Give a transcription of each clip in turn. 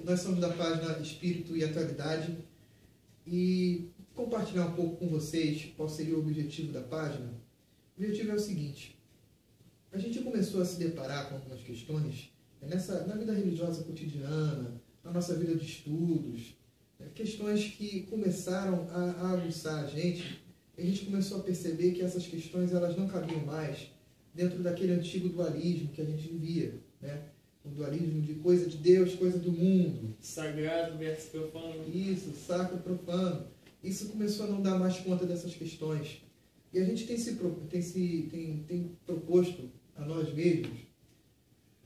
Nós somos da página Espírito e Atualidade e compartilhar um pouco com vocês qual seria o objetivo da página. O objetivo é o seguinte: a gente começou a se deparar com algumas questões na vida religiosa cotidiana, na nossa vida de estudos, questões que começaram a aguçar a gente começou a perceber que essas questões elas não cabiam mais dentro daquele antigo dualismo que a gente vivia, né? O dualismo de coisa de Deus, coisa do mundo. Sagrado versus profano. Isso, sacro, profano. Isso começou a não dar mais conta dessas questões. E a gente tem proposto a nós mesmos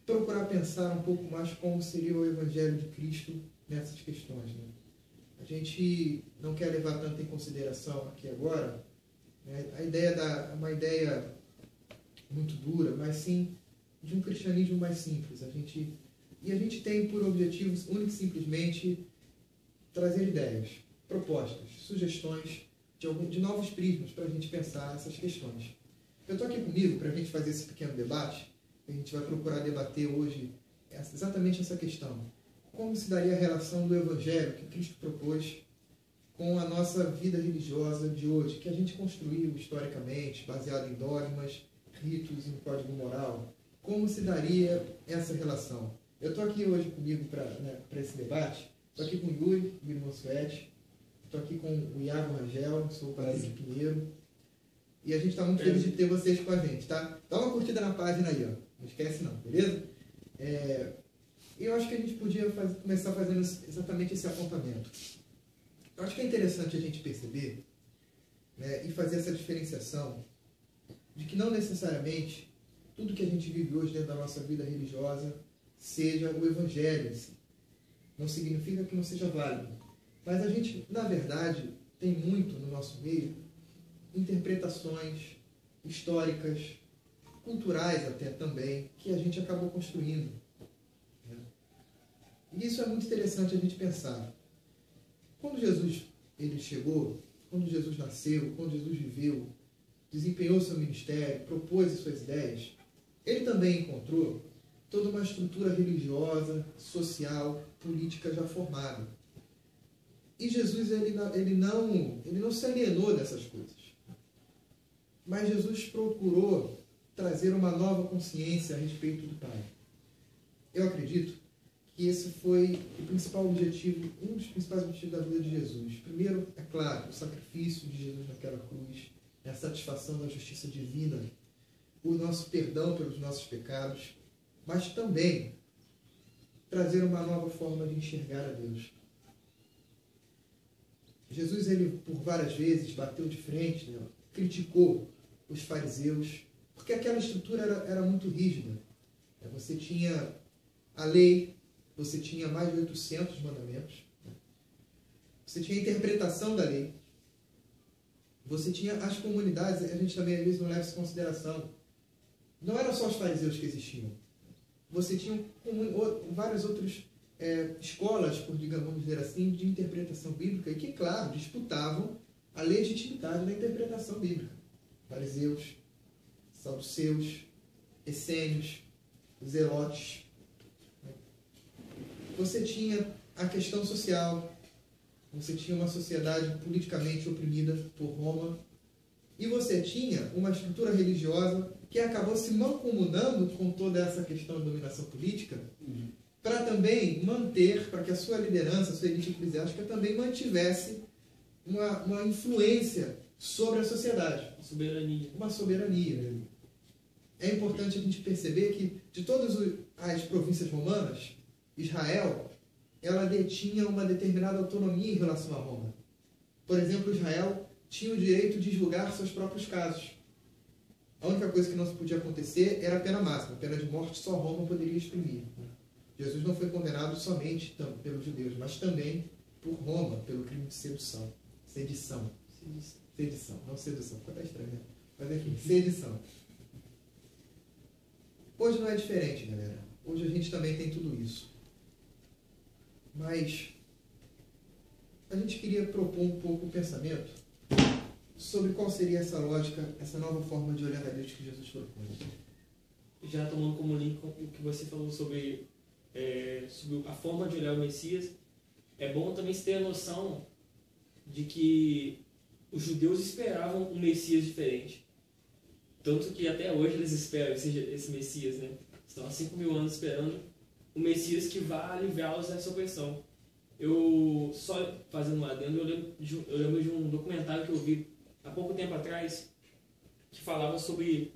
procurar pensar um pouco mais como seria o Evangelho de Cristo nessas questões, né? A gente não quer levar tanto em consideração aqui agora, né, uma ideia muito dura, mas sim de um cristianismo mais simples. A gente tem por objetivo, único e simplesmente, trazer ideias, propostas, sugestões de novos prismas para a gente pensar essas questões. Eu estou aqui comigo para a gente fazer esse pequeno debate. A gente vai procurar debater hoje exatamente essa questão. Como se daria a relação do Evangelho que Cristo propôs com a nossa vida religiosa de hoje, que a gente construiu historicamente, baseado em dogmas, ritos e um código moral. Como se daria essa relação? Eu estou aqui hoje comigo para esse debate. Estou aqui com o Yuri Mansuete. Estou aqui com o Iago Rangel, sou o Patrício Pinheiro. E a gente está muito feliz de ter vocês com a gente, tá? Dá uma curtida na página aí, ó. Não esquece não, beleza? Eu acho que a gente podia começar fazendo exatamente esse apontamento. Eu acho que é interessante a gente perceber, né, e fazer essa diferenciação de que não necessariamente tudo que a gente vive hoje dentro da nossa vida religiosa seja o Evangelho em si. Não significa que não seja válido. Mas a gente, na verdade, tem muito no nosso meio interpretações históricas, culturais até também, que a gente acabou construindo. Né? E isso é muito interessante a gente pensar. Quando Jesus chegou, quando Jesus nasceu, quando Jesus viveu, desempenhou seu ministério, propôs as suas ideias, ele também encontrou toda uma estrutura religiosa, social, política já formada. E Jesus ele não se alienou dessas coisas. Mas Jesus procurou trazer uma nova consciência a respeito do Pai. Eu acredito que esse foi o principal objetivo, um dos principais objetivos da vida de Jesus. Primeiro, é claro, o sacrifício de Jesus naquela cruz, a satisfação da justiça divina, o nosso perdão pelos nossos pecados, mas também trazer uma nova forma de enxergar a Deus. Jesus, ele por várias vezes bateu de frente, né, criticou os fariseus, porque aquela estrutura era muito rígida. Você tinha a lei, você tinha mais de 800 mandamentos, você tinha a interpretação da lei, você tinha as comunidades, a gente também às vezes não leva isso em consideração. Não eram só os fariseus que existiam. Você tinha várias outras escolas, vamos dizer assim, de interpretação bíblica, e que, claro, disputavam a legitimidade da interpretação bíblica. Fariseus, saduceus, essênios, zelotes. Você tinha a questão social, você tinha uma sociedade politicamente oprimida por Roma, e você tinha uma estrutura religiosa que acabou se mancomunando com toda essa questão de dominação política, para também manter, para que a sua liderança, a sua elite eclesiástica também mantivesse uma influência sobre a sociedade. Uma soberania. É importante a gente perceber que, de todas as províncias romanas, Israel, ela detinha uma determinada autonomia em relação a Roma. Por exemplo, Israel tinha o direito de julgar seus próprios casos. A única coisa que não se podia acontecer era a pena máxima. A pena de morte só Roma poderia exprimir. Jesus não foi condenado somente pelos judeus, mas também por Roma, pelo crime de sedução. Sedição. Não sedução. Ficou até estranho, né? Mas enfim, sedição. Hoje não é diferente, galera. Hoje a gente também tem tudo isso. Mas a gente queria propor um pouco o pensamento sobre qual seria essa lógica, essa nova forma de olhar a Deus que Jesus propõe. Já tomando como link o que você falou sobre sobre a forma de olhar o Messias, é bom também se ter a noção de que os judeus esperavam um Messias diferente. Tanto que até hoje eles esperam esse Messias, né? Estão há 5.000 anos esperando o Messias que vá aliviá-los dessa opressão. Eu, só fazendo um adendo, eu lembro de um documentário que eu vi há pouco tempo atrás, que falava sobre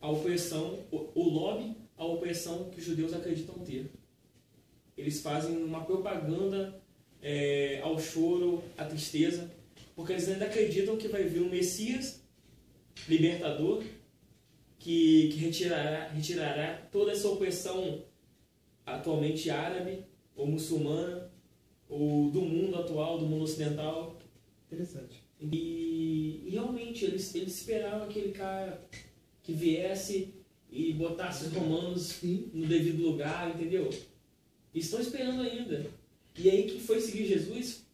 a opressão, o lobby à opressão que os judeus acreditam ter. Eles fazem uma propaganda ao choro, à tristeza, porque eles ainda acreditam que vai vir um Messias libertador que retirará toda essa opressão atualmente árabe ou muçulmana ou do mundo atual, do mundo ocidental. Interessante. E realmente eles esperavam aquele cara que viesse e botasse os romanos no devido lugar, entendeu? E estão esperando ainda. E aí quem foi seguir Jesus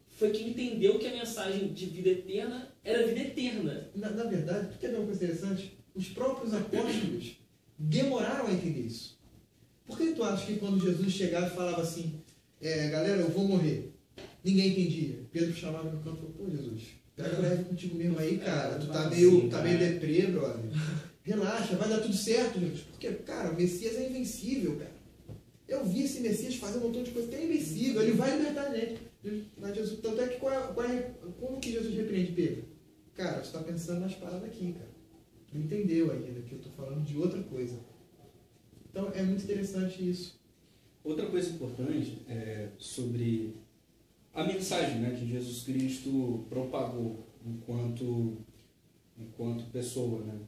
foi quem entendeu que a mensagem de vida eterna era vida eterna. Na verdade, quer ver uma coisa interessante? Os próprios apóstolos demoraram a entender isso. Por que tu acha que quando Jesus chegava e falava assim, galera, eu vou morrer, ninguém entendia? Pedro chamava no canto e falou, pô, Jesus, pega leve contigo mesmo aí, cara. Tu tá meio deprê, brother. Relaxa, vai dar tudo certo, gente. Porque, cara, o Messias é invencível, cara. Eu vi esse Messias fazer um montão de coisa que é invencível. Ele vai libertar a gente. Mas Jesus, tanto é que como que Jesus repreende Pedro? Cara, tu tá pensando nas paradas aqui, cara. Não entendeu ainda que eu tô falando de outra coisa. Então é muito interessante isso. Outra coisa importante é sobre a mensagem, né, que Jesus Cristo propagou enquanto pessoa, né?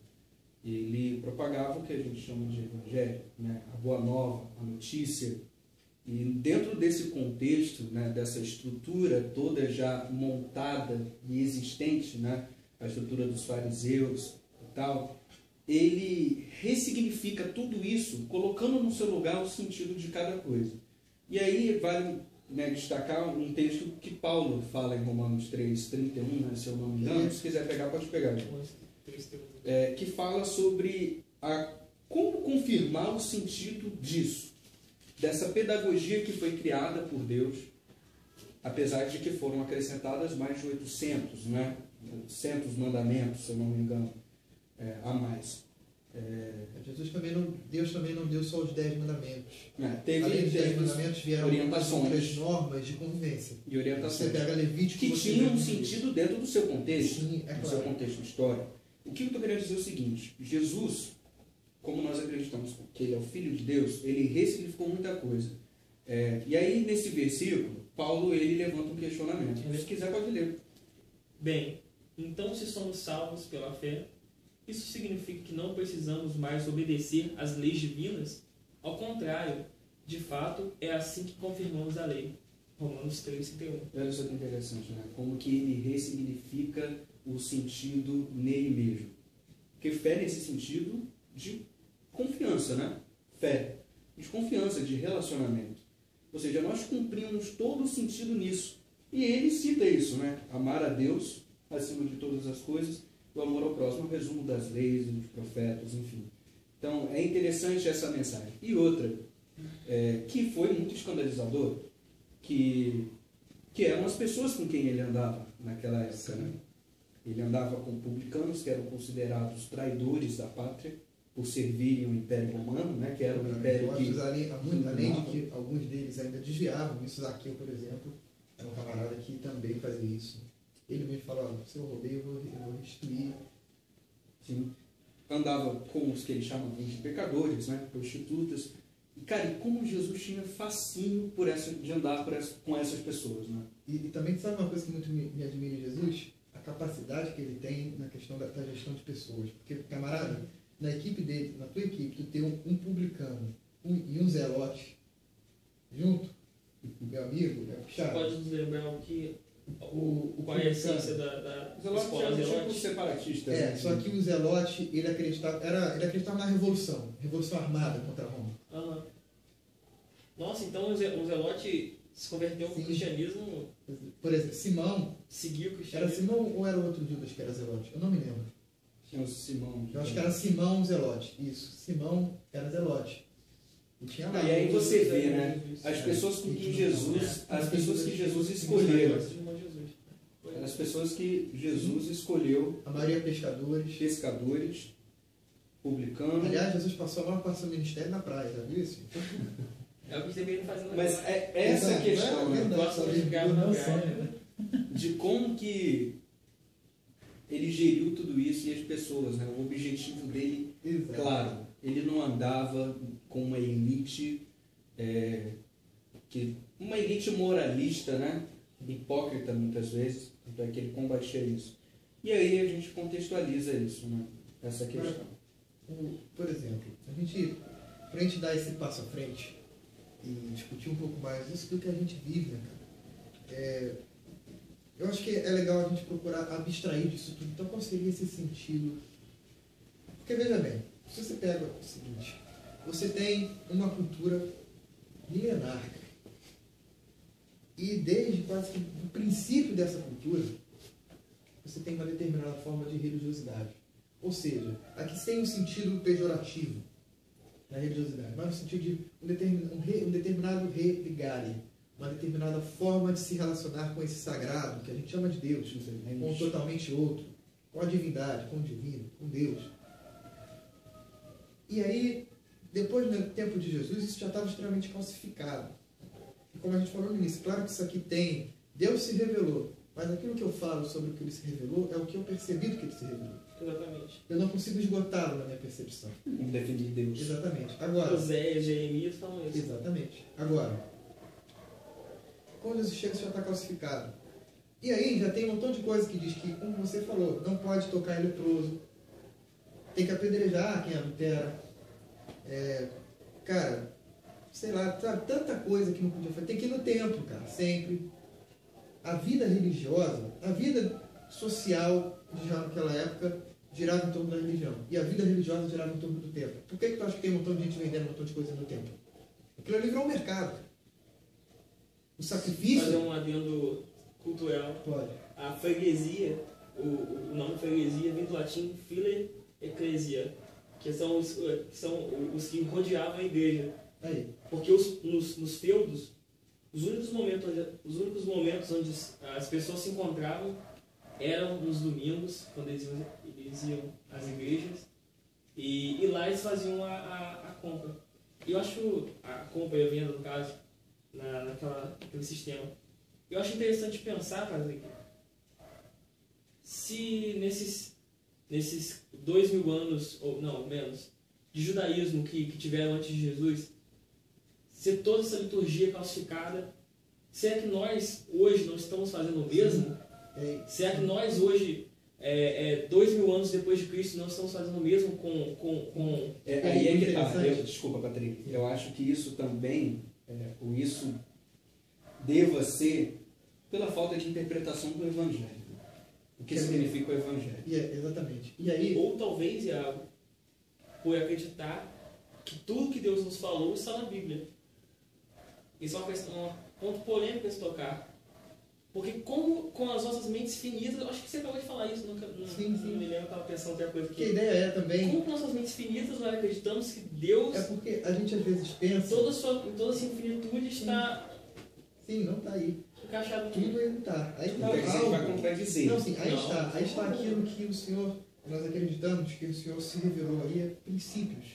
Ele propagava o que a gente chama de evangelho, né? A boa nova, a notícia. E dentro desse contexto, né, dessa estrutura toda já montada e existente, né, a estrutura dos fariseus e tal, ele ressignifica tudo isso, colocando no seu lugar o sentido de cada coisa. E aí vale, né, destacar um texto que Paulo fala em Romanos 3:31, né, se eu não me engano, se quiser pegar, pode pegar. Que fala sobre como confirmar o sentido disso, dessa pedagogia que foi criada por Deus, apesar de que foram acrescentadas mais de 800, né, 800 mandamentos, se eu não me engano, a mais. Deus também não deu só os 10 mandamentos. Além dos 10 mandamentos vieram orientações, normas de convivência. E orientações. Você pega Levítico, que tinham um sentido dentro do seu contexto, sim, do seu contexto histórico. O que eu estou querendo dizer é o seguinte: Jesus, como nós acreditamos que ele é o Filho de Deus, ele ressignificou muita coisa. E aí, nesse versículo, Paulo ele levanta um questionamento. Se quiser, pode ler. Bem, então se somos salvos pela fé, isso significa que não precisamos mais obedecer às leis divinas? Ao contrário, de fato, é assim que confirmamos a lei. Romanos 3:31. Olha só que interessante, né? Como que ele ressignifica o sentido nele mesmo. Porque fé nesse sentido de confiança, né? Fé, de confiança, de relacionamento. Ou seja, nós cumprimos todo o sentido nisso. E ele cita isso, né? Amar a Deus acima de todas as coisas, o amor ao próximo, o resumo das leis, dos profetas, enfim. Então, é interessante essa mensagem. E outra, que foi muito escandalizador, que eram as pessoas com quem ele andava naquela época, né? Ele andava com publicanos, que eram considerados traidores da pátria, por servirem o Império Romano, né? Que era um império que... Além de que alguns deles ainda desviavam. Isso Zaqueu, por exemplo, era um camarada que também fazia isso. Ele mesmo falava, se eu roubei, eu vou restituir. Sim. Andava com os que ele chamava de pecadores, né? Prostitutas. E, cara, e como Jesus tinha fascínio de andar com essas pessoas, né? E também, sabe uma coisa que muito me admira em Jesus? A capacidade que ele tem na questão da gestão de pessoas. Porque, camarada, na equipe dele, na tua equipe, tu tem um publicano e um zelote junto, meu amigo, meu puxado. Pode nos lembrar qual é a essência da escola Zelote? Tipo separatista. Só que o Zelote, ele acreditava na revolução armada contra Roma. Uhum. Nossa, então o Zelote se converteu ao cristianismo. Por exemplo, Simão. Seguiu o cristianismo. Era Simão ou era outro Judas que era Zelote? Eu não me lembro. Tinha o Simão. Eu acho que era Simão Zelote. Isso, Simão era Zelote. E tinha lá. E aí você vê, né? As pessoas com quem Jesus, as pessoas que Jesus escolheu, as pessoas que Jesus escolheu, A maioria pescadores. pescadores, publicanos. Aliás, Jesus passou a maior parte do seu ministério na praia, já viu isso? É o que você veio fazendo Mas agora. é essa a questão, né? Gosta de ficar na praia. né? De como que ele geriu tudo isso e as pessoas, né? O objetivo dele, Exato. claro, ele não andava com uma elite, uma elite moralista, né? Hipócrita muitas vezes, tanto é que ele combatia isso. E aí a gente contextualiza isso, né? Essa questão. Por exemplo, pra gente dar esse passo à frente e discutir um pouco mais isso do que a gente vive, né, cara? Eu acho que é legal a gente procurar abstrair disso tudo. Então, qual seria esse sentido? Porque, veja bem, se você pega o seguinte, você tem uma cultura milenar, e desde quase que o princípio dessa cultura, você tem uma determinada forma de religiosidade. Ou seja, aqui sem um sentido pejorativo na religiosidade, mas no sentido de um determinado religare, uma determinada forma de se relacionar com esse sagrado, que a gente chama de Deus, com um totalmente outro, com a divindade, com o divino, com Deus. E aí, depois do tempo de Jesus, isso já estava extremamente calcificado. E como a gente falou no início, claro que isso aqui tem, Deus se revelou, mas aquilo que eu falo sobre o que ele se revelou é o que eu percebi do que ele se revelou. Exatamente. Eu não consigo esgotá-lo na minha percepção. Como definir Deus. Exatamente. Agora, Oséias, Jeremias falam isso. exatamente. Agora, quando Jesus chega, isso já está calcificado. E aí já tem um montão de coisa que diz que, como você falou, não pode tocar em leproso, tem que apedrejar quem adultera. Cara, sei lá, sabe, tanta coisa que não podia fazer. Tem que ir no templo, cara, sempre. A vida religiosa, a vida social já naquela época girava em torno da religião. E a vida religiosa girava em torno do templo. Por que tu acha que tem um montão de gente vendendo um montão de coisa no templo? Aquilo ali virou um mercado. O sacrifício... Fazer um adendo cultural. Pode. A freguesia, o nome freguesia vem do latim file ecclesia, que são os que rodeavam a igreja. Aí. Porque nos feudos, os únicos momentos onde as pessoas se encontravam eram nos domingos, quando eles iam às igrejas, e lá eles faziam a compra. E eu acho a compra e a venda, no caso, naquele sistema. Eu acho interessante pensar, Patrick, se nesses 2000 anos, ou não, menos, de judaísmo que tiveram antes de Jesus, se toda essa liturgia calcificada, será que nós hoje não estamos fazendo o mesmo? Será que nós hoje, 2000 anos depois de Cristo, não estamos fazendo o mesmo com... Aí é que tá. Desculpa, Patrick. Eu acho que isso também, isso deva ser pela falta de interpretação do Evangelho. O que significa o Evangelho? Exatamente. E aí... Ou talvez, Iago, por acreditar que tudo que Deus nos falou está na Bíblia. Isso é um ponto polêmico a se tocar. Porque como com as nossas mentes finitas, eu acho que você acabou de falar isso, não me lembro, eu estava pensando outra coisa aqui. Que a ideia é também... Como com nossas mentes finitas nós acreditamos que Deus... É porque a gente às vezes pensa... Em toda essa infinitude está... Sim, não está aí. Encaixado Tudo aí não está. Aí está Você vai contradizer. Não, sim, aí está aquilo que o Senhor... Nós acreditamos que o Senhor se revelou aí, princípios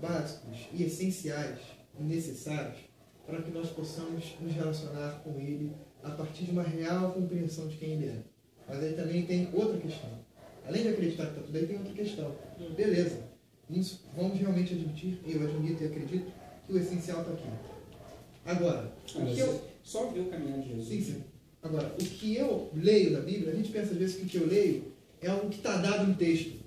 básicos e essenciais e necessários para que nós possamos nos relacionar com Ele a partir de uma real compreensão de quem Ele é. Mas aí também tem outra questão. Além de acreditar que está tudo aí, tem outra questão. Beleza. Nisso, vamos realmente admitir, eu admito e acredito, que o essencial está aqui. Agora, o que eu... Só ver o caminho de Jesus. Sim. Agora, o que eu leio da Bíblia, a gente pensa às vezes que o que eu leio é algo que está dado no texto.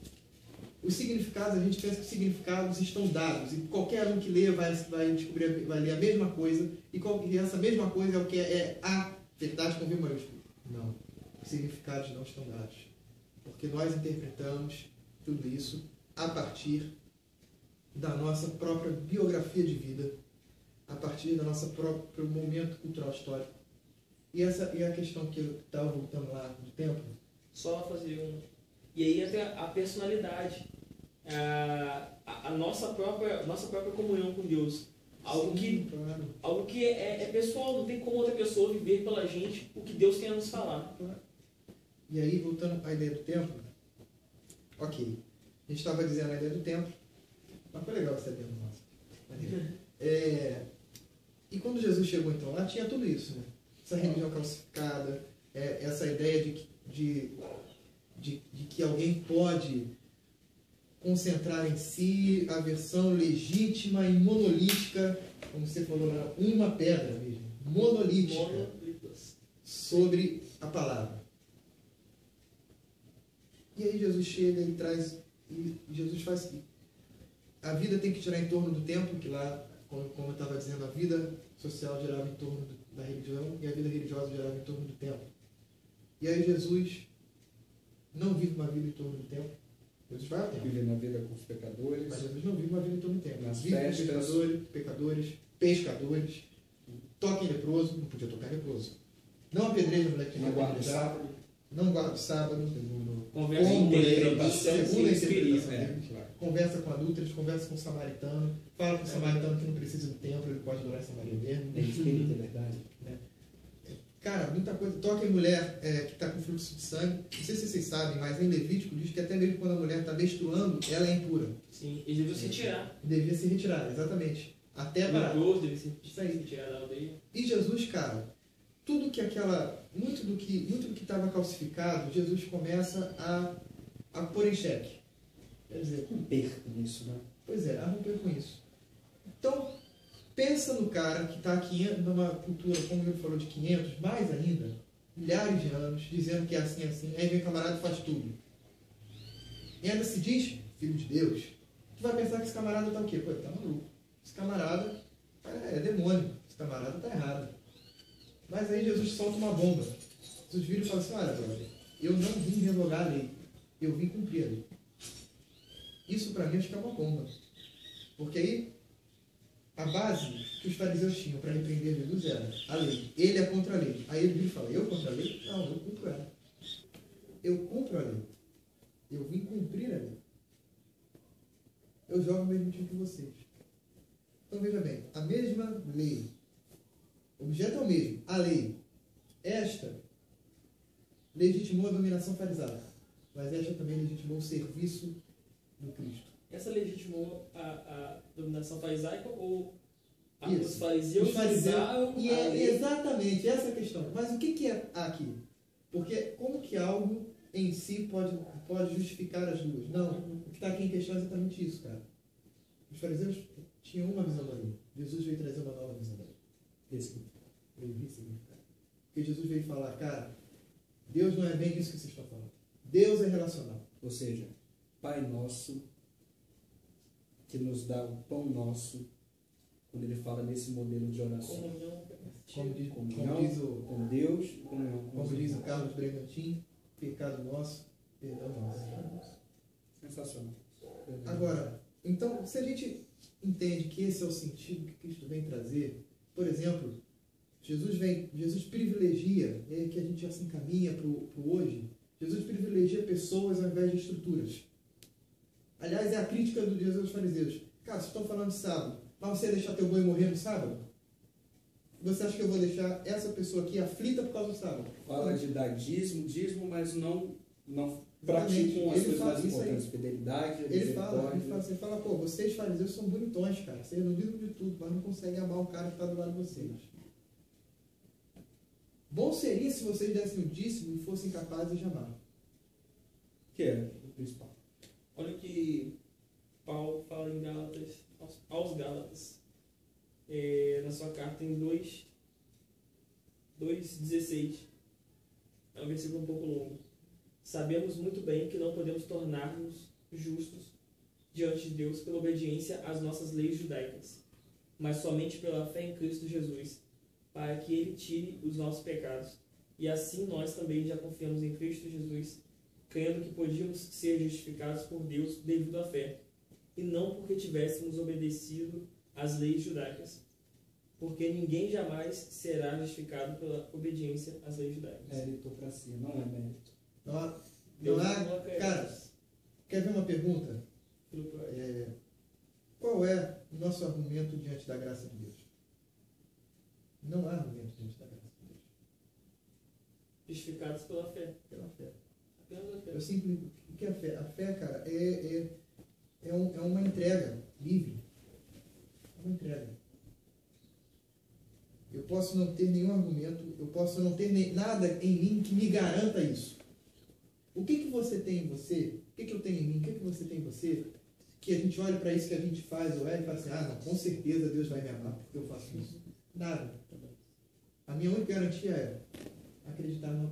Os significados, a gente pensa que os significados estão dados. E qualquer um que lê vai descobrir, vai ler a mesma coisa. E essa mesma coisa é o que é a verdade com V maiúsculo. Não. Os significados não estão dados. Porque nós interpretamos tudo isso a partir da nossa própria biografia de vida, a partir do nosso próprio momento cultural histórico. E essa é a questão que eu estava voltando lá do tempo. Só fazer um... E aí entra a personalidade. a nossa própria comunhão com Deus. Algo que é pessoal, não tem como outra pessoa viver pela gente o que Deus quer nos falar. E aí, voltando à ideia do templo, ok, a gente estava dizendo a ideia do templo, mas foi legal essa ideia nossa. E quando Jesus chegou então lá, tinha tudo isso, né? Essa religião calcificada, essa ideia de que alguém pode concentrar em si a versão legítima e monolítica, como você falou, uma pedra mesmo, monolítica, sobre a palavra. E aí Jesus chega e traz, e Jesus faz que a vida tem que girar em torno do templo, que lá, como eu estava dizendo, a vida social girava em torno da religião e a vida religiosa girava em torno do templo. E aí Jesus não vive uma vida em torno do templo. Jesus vai ao templo. Vive uma vida com os pecadores. Mas Jesus não vive uma vida em torno do templo. Nas vive festas. Com pescadores, toca em leproso, não podia tocar em leproso. Não apedreja a mulher que Não tinha guarda o sábado. Não guarda o sábado. Conversa Como interpretação segundo a sem interpretação experiência. dele. Conversa com adúlteros, conversa com o samaritano, fala com o samaritano que não precisa do templo, ele pode adorar em Samaria mesmo. É espírito, é verdade. Cara, muita coisa. Toca em mulher que está com fluxo de sangue. Não sei se vocês sabem, mas em Levítico diz que até mesmo quando a mulher está menstruando, ela é impura. Sim, e devia se retirar. Devia se retirar, exatamente. Até O parar. leproso devia se Isso aí. retirar da aldeia. E Jesus, cara, tudo que muito do que estava calcificado, Jesus começa a pôr em xeque. Quer dizer, Romper com isso, né? pois é, a romper com isso. Então, pensa no cara que está aqui numa cultura, como ele falou, de 500, mais ainda, milhares de anos, dizendo que é assim, assim. Aí vem o camarada e faz tudo. E ainda se diz, filho de Deus. Tu vai pensar que esse camarada está o quê? Pô, ele tá maluco. Esse camarada é demônio. Esse camarada está errado. Mas aí Jesus solta uma bomba. Jesus vira e fala assim, olha, brother, eu não vim revogar a lei. Eu vim cumprir a lei. Isso para mim acho que é uma bomba. Porque aí a base que os fariseus tinham para repreender Jesus era a lei. Ele é contra a lei. Aí ele vira e fala, eu contra a lei? Não, eu cumpro ela. Eu cumpro a lei. Eu vim cumprir a lei. Eu jogo o mesmo time que vocês. Então veja bem, a mesma lei. O objeto é o mesmo, a lei. Esta legitimou a dominação farisaica, mas esta também legitimou o serviço do Cristo. Essa legitimou a dominação farisaica ou Isso. os fariseus usaram e a é lei? exatamente essa a questão. Mas o que é aqui? Porque como que algo em si pode justificar as duas? Não. O que está aqui em questão é exatamente isso, cara. Os fariseus tinham uma visão da lei. Jesus veio trazer uma nova visão da lei. Veio ressignificar. Porque Jesus veio falar, cara, Deus não é bem isso que vocês estão falando. Deus é relacional. Ou seja, Pai Nosso, que nos dá o pão nosso, quando ele fala nesse modelo de oração. Comunhão, Como diz o Com Deus e comunhão com Como os diz o irmãos. Carlos Bregantin, pecado nosso, perdão nosso. Sensacional. Agora, então, se a gente entende que esse é o sentido que Cristo vem trazer, por exemplo, Jesus privilegia, e aí que a gente já se encaminha para o hoje, Jesus privilegia pessoas ao invés de estruturas. Aliás, é a crítica do Jesus aos fariseus. Cara, vocês estão falando de sábado, mas você ia deixar teu boi morrer no sábado? Você acha que eu vou deixar essa pessoa aqui aflita por causa do sábado? Fala de dar dízimo, mas não praticam as coisas mais importantes. Fidelidade, Ele fala, misericórdia. você fala, pô, vocês fariseus são bonitões, cara. Vocês não dizem de tudo, mas não conseguem amar o cara que está do lado de vocês. Bom seria se vocês dessem o dízimo e fossem capazes de amar. Que é o principal. Olha o que Paulo fala em Gálatas, aos Gálatas, na sua carta em 2:16. É um versículo um pouco longo. Sabemos muito bem que não podemos tornar-nos justos diante de Deus pela obediência às nossas leis judaicas, mas somente pela fé em Cristo Jesus, para que Ele tire os nossos pecados. E assim nós também já confiamos em Cristo Jesus, crendo que podíamos ser justificados por Deus devido à fé, e não porque tivéssemos obedecido às leis judaicas, porque ninguém jamais será justificado pela obediência às leis judaicas. Meritocracia, não é mérito. Não Deus há, não coloca cara, isso. quer ver uma pergunta? Qual é o nosso argumento diante da graça de Deus? Não há argumento diante da graça de Deus. Justificados pela fé. Pela fé. Apenas a fé. O que é a fé? A fé, cara, é uma entrega livre. É uma entrega. Eu posso não ter nenhum argumento, eu posso não ter nada em mim que me garanta isso. O que você tem em você? O que eu tenho em mim? O que você tem em você? Que a gente olha para isso que a gente faz, ou e fala assim, não, com certeza Deus vai me amar porque eu faço isso. Nada. A minha única garantia é acreditar no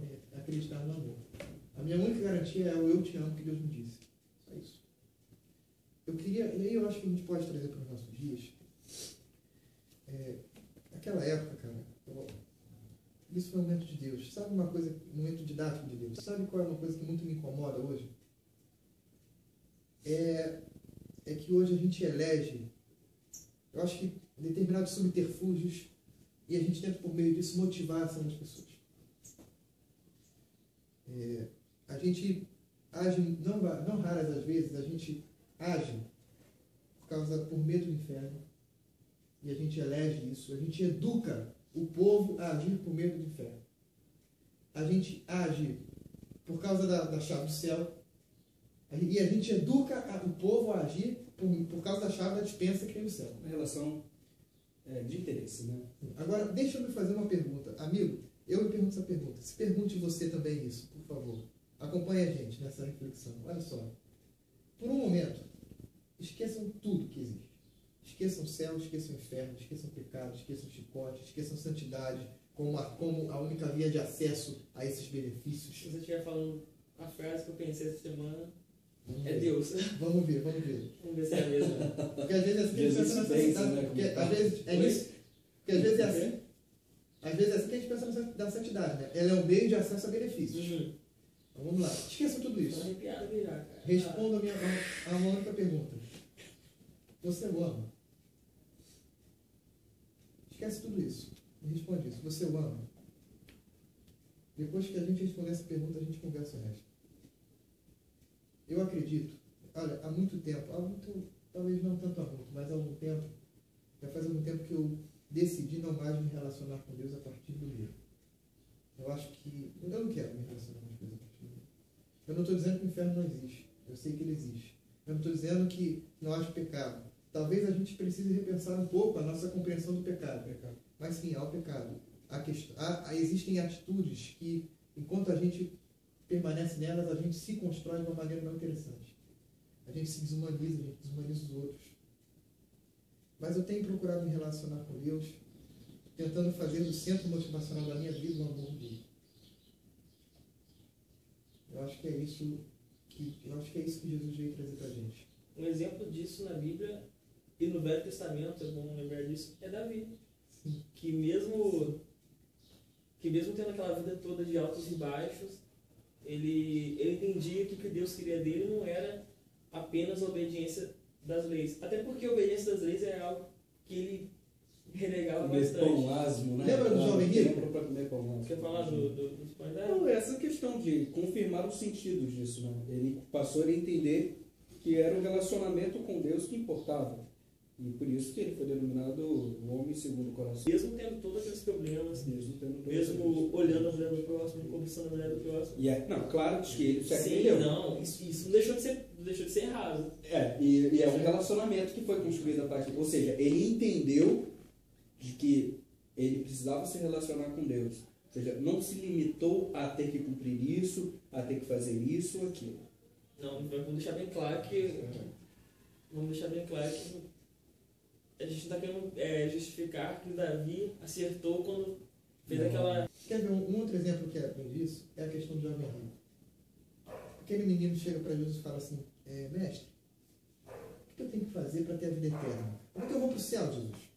amor. A minha única garantia é o eu te amo que Deus me disse. Só isso. E aí eu acho que a gente pode trazer para os nossos dias, naquela época, cara, isso foi um momento de Deus. Sabe uma coisa, um momento didático de Deus? Sabe qual é uma coisa que muito me incomoda hoje? É que hoje a gente elege, eu acho que determinados subterfúgios, e a gente tenta por meio disso motivar a ação das pessoas. A gente age, não raras às vezes, a gente age por medo do inferno, e a gente elege isso, a gente educa o povo a agir por medo do inferno. A gente age por causa da chave do céu, e a gente educa o povo a agir por causa da chave da dispensa que tem no céu. Uma relação de interesse, né? Agora, deixa eu me fazer uma pergunta. Amigo, eu me pergunto essa pergunta. Se pergunte você também isso, por favor. Acompanhe a gente nessa reflexão. Olha só. Por um momento, esqueçam tudo que existe. Esqueçam o céu, esqueçam o inferno, esqueçam o pecado, esqueçam o chicote, esqueçam a santidade como a única via de acesso a esses benefícios. Se você estiver falando a frase que eu pensei essa semana, é Deus. Vamos ver. Vamos ver se é a mesma. Porque às vezes é assim que a gente pensa na santidade. Porque às vezes é isso. Porque às vezes é assim. Às vezes é assim que a gente pensa na santidade, né? Ela é um meio de acesso a benefícios. Então vamos lá. Esqueçam tudo isso. Tô arrepiado aqui já, cara. Responda a uma única pergunta. Você o ama? Esquece tudo isso. Me responde isso. Você o ama? Depois que a gente responder essa pergunta, a gente conversa o resto. Eu acredito, olha, há muito tempo, talvez não tanto há muito, mas há algum tempo, já faz algum tempo que eu decidi não mais me relacionar com Deus a partir do livro. Eu acho que, eu não quero me relacionar com Deus a partir do livro. Eu não estou dizendo que o inferno não existe, eu sei que ele existe. Eu não estou dizendo que não haja pecado. Talvez a gente precise repensar um pouco a nossa compreensão do pecado. Mas sim, há o pecado. Existem atitudes que, enquanto a gente permanece nelas, a gente se constrói de uma maneira não interessante. A gente se desumaniza, a gente desumaniza os outros. Mas eu tenho procurado me relacionar com Deus, tentando fazer do centro motivacional da minha vida o amor dele. Eu acho que é isso que Jesus veio trazer pra gente. Um exemplo disso na Bíblia e no Velho Testamento, é bom lembrar disso, é Davi. Sim. Que mesmo tendo aquela vida toda de altos e baixos, ele entendia que o que Deus queria dele não era apenas a obediência das leis. Até porque a obediência das leis é algo que ele renegava bastante. Pão asmo, né? Lembra do jovem rico? Você quer falar dos pães da... Não, essa questão de confirmar os sentidos disso, né? Ele passou a entender que era o relacionamento com Deus que importava. E por isso que ele foi denominado o homem segundo o coração. Mesmo tendo todos aqueles problemas, mesmo olhando a mulher do próximo, cobiçando a mulher do próximo. Não, claro que ele se Sim, arrependeu. não, isso não deixou de ser errado. E é um relacionamento que foi construído a partir... Ou seja, ele entendeu de que ele precisava se relacionar com Deus. Ou seja, não se limitou a ter que cumprir isso, a ter que fazer isso ou aquilo. Não, vamos deixar bem claro que a gente não está querendo justificar que Davi acertou quando fez aquela... Quer ver um outro exemplo que é disso? É a questão do jovem rico. Aquele menino chega para Jesus e fala assim, mestre, o que eu tenho que fazer para ter a vida eterna? Como é que eu vou para o céu, Jesus?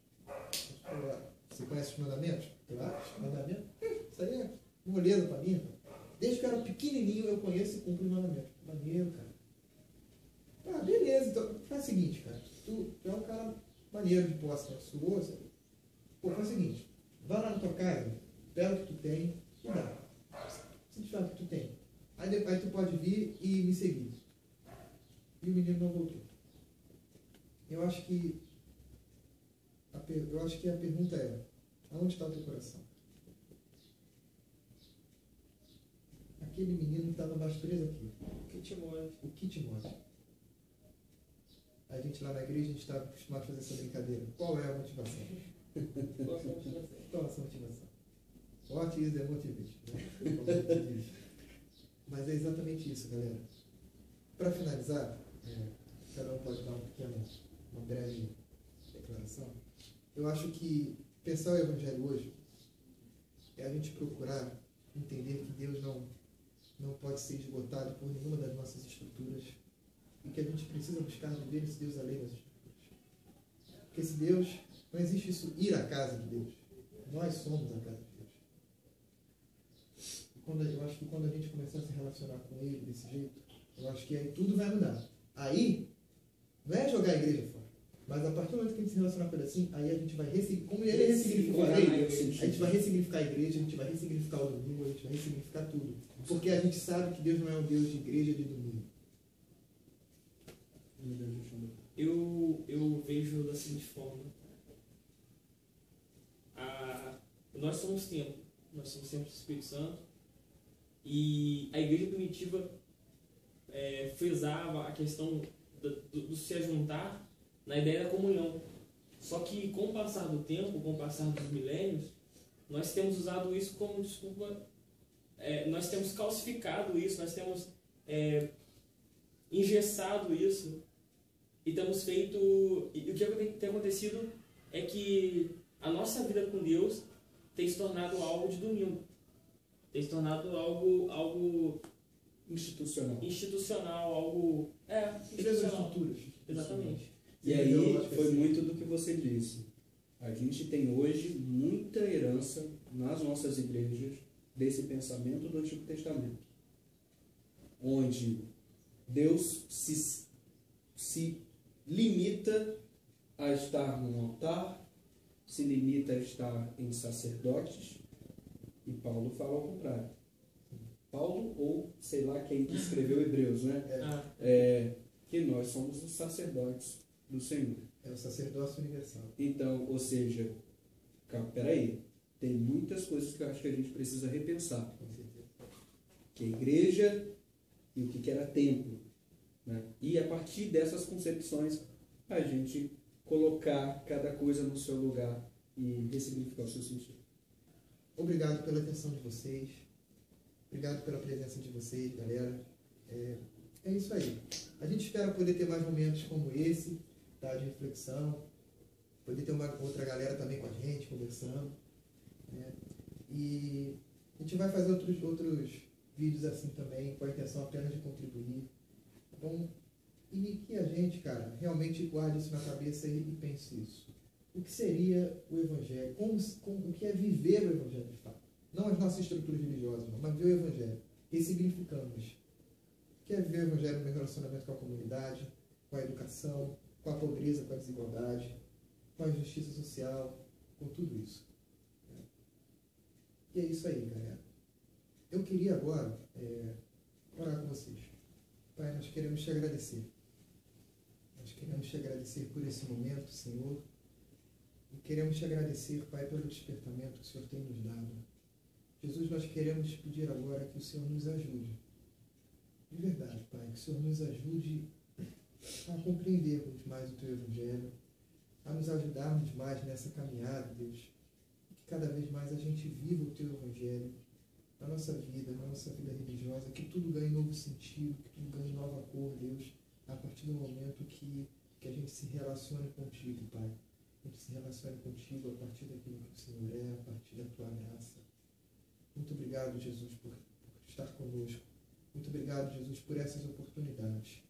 Você conhece os mandamentos? Claro, os mandamentos. Isso aí é moleza para mim. Desde que eu era pequenininho eu conheço e cumpro os mandamentos. Maneiro, cara. Beleza. Então, faz o seguinte, cara. Tu é um cara maneiro de posse, né? Suoso. Faz o seguinte. Vai lá na tua casa, pega o que tu tem e dá. Se tu fala o que tu tem. Aí tu pode vir e me seguir. E o menino não voltou. Eu acho que a pergunta é: aonde está o teu coração? Aquele menino que estava mais preso aqui. O que te move? O que te move? A gente lá na igreja, a gente está acostumado a fazer essa brincadeira. Qual é a motivação? Qual a sua motivação? Qual é a sua motivação? What is the motivation? Né? Como a gente diz. Mas é exatamente isso, galera. Para finalizar, cada um pode dar uma breve declaração. Eu acho que pensar o Evangelho hoje é a gente procurar entender que Deus não pode ser esgotado por nenhuma das nossas estruturas e que a gente precisa buscar viver esse Deus além das estruturas. Porque esse Deus, não existe isso ir à casa de Deus. Nós somos a casa de Deus. Eu acho que quando a gente começar a se relacionar com Ele desse jeito, eu acho que aí tudo vai mudar. Aí, não é jogar a igreja fora. Mas a partir do momento que a gente se relacionar com Ele assim, aí a gente vai como Ele ressignificou a igreja, a gente vai ressignificar a igreja, a gente vai ressignificar o domingo, a gente vai ressignificar tudo. Porque a gente sabe que Deus não é um Deus de igreja de domingo. Eu vejo da seguinte forma. Nós somos templo do Espírito Santo, e a igreja primitiva frisava a questão do se ajuntar na ideia da comunhão. Só que com o passar do tempo, com o passar dos milênios, nós temos usado isso como desculpa, nós temos calcificado isso, nós temos engessado isso, e temos feito... E o que tem acontecido é que a nossa vida com Deus tem se tornado algo de domingo. Tem se tornado algo institucional, algo... institucional. Estruturas. Exatamente. E aí foi muito do que você disse. A gente tem hoje muita herança nas nossas igrejas desse pensamento do Antigo Testamento, onde Deus se limita a estar num altar, se limita a estar em sacerdotes, e Paulo fala ao contrário. Paulo, ou sei lá quem escreveu Hebreus, né? Que nós somos os sacerdotes do Senhor. É o sacerdócio universal. Então, ou seja, peraí, tem muitas coisas que eu acho que a gente precisa repensar. Com certeza. Que é igreja e o que era templo. Né? E a partir dessas concepções, a gente colocar cada coisa no seu lugar e ressignificar o seu sentido. Obrigado pela atenção de vocês. Obrigado pela presença de vocês, galera. É isso aí. A gente espera poder ter mais momentos como esse, tá, de reflexão. Poder ter uma outra galera também com a gente, conversando. Né? E a gente vai fazer outros vídeos assim também, com a intenção apenas de contribuir. Tá bom? E que a gente, cara, realmente guarde isso na cabeça e pense isso. O que seria o Evangelho? O que é viver o Evangelho de fato? Não as nossas estruturas religiosas, não, mas viver o Evangelho. Ressignificamos. O que é viver o Evangelho no meu relacionamento com a comunidade, com a educação, com a pobreza, com a desigualdade, com a justiça social, com tudo isso. E é isso aí, galera. Eu queria agora orar com vocês. Pai, nós queremos te agradecer. Nós queremos te agradecer por esse momento, Senhor. E queremos te agradecer, Pai, pelo despertamento que o Senhor tem nos dado. Jesus, nós queremos te pedir agora que o Senhor nos ajude. De verdade, Pai, que o Senhor nos ajude a compreendermos mais o Teu Evangelho, a nos ajudarmos mais nessa caminhada, Deus. E que cada vez mais a gente viva o Teu Evangelho na nossa vida religiosa, que tudo ganhe novo sentido, que tudo ganhe nova cor, Deus, a partir do momento que a gente se relacione contigo, Pai. A gente se relacione contigo a partir daquilo que o Senhor é, a partir da Tua graça. Muito obrigado, Jesus, por estar conosco. Muito obrigado, Jesus, por essas oportunidades.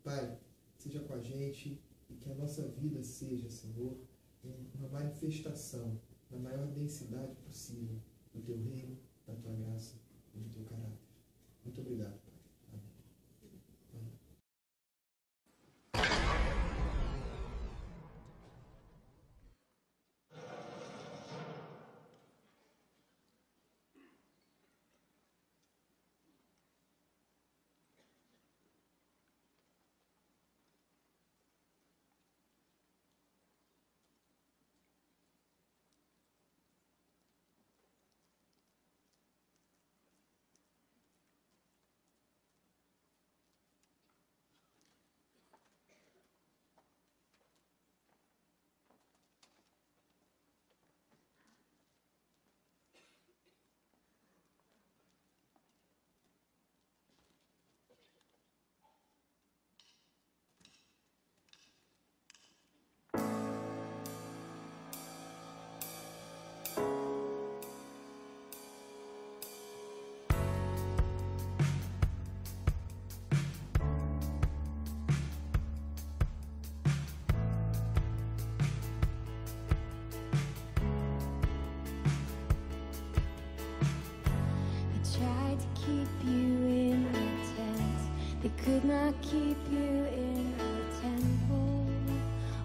Pai, seja com a gente e que a nossa vida seja, Senhor, uma manifestação na maior densidade possível do Teu reino, da Tua graça e do Teu caráter. Muito obrigado, Pai. cannot keep you in a temple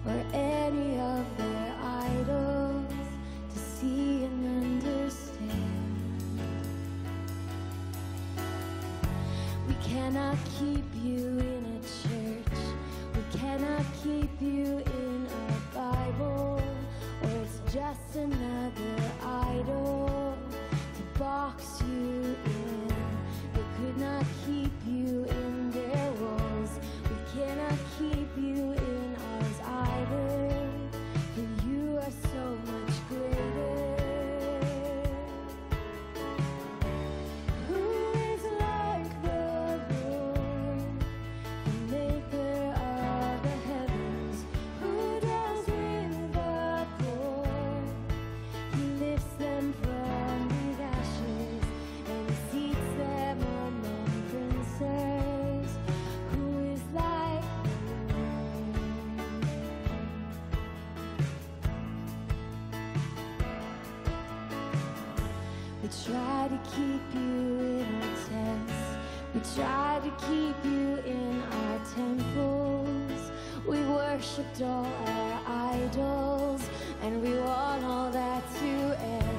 or any of their idols to see and understand. We cannot keep you in a church. We cannot keep you in a Bible, or it's just another idol to box you in. They could not keep you in their walls. We cannot keep you in ours either, for you are so much greater. Who is like the Lord, the maker of the heavens, who dwells with the poor? He lifts them from the ashes and seats them among princes. Who is like the Lord? We try to keep you in our tents. We try to keep you in our temples. We worshipped all our idols, and we want all that to end.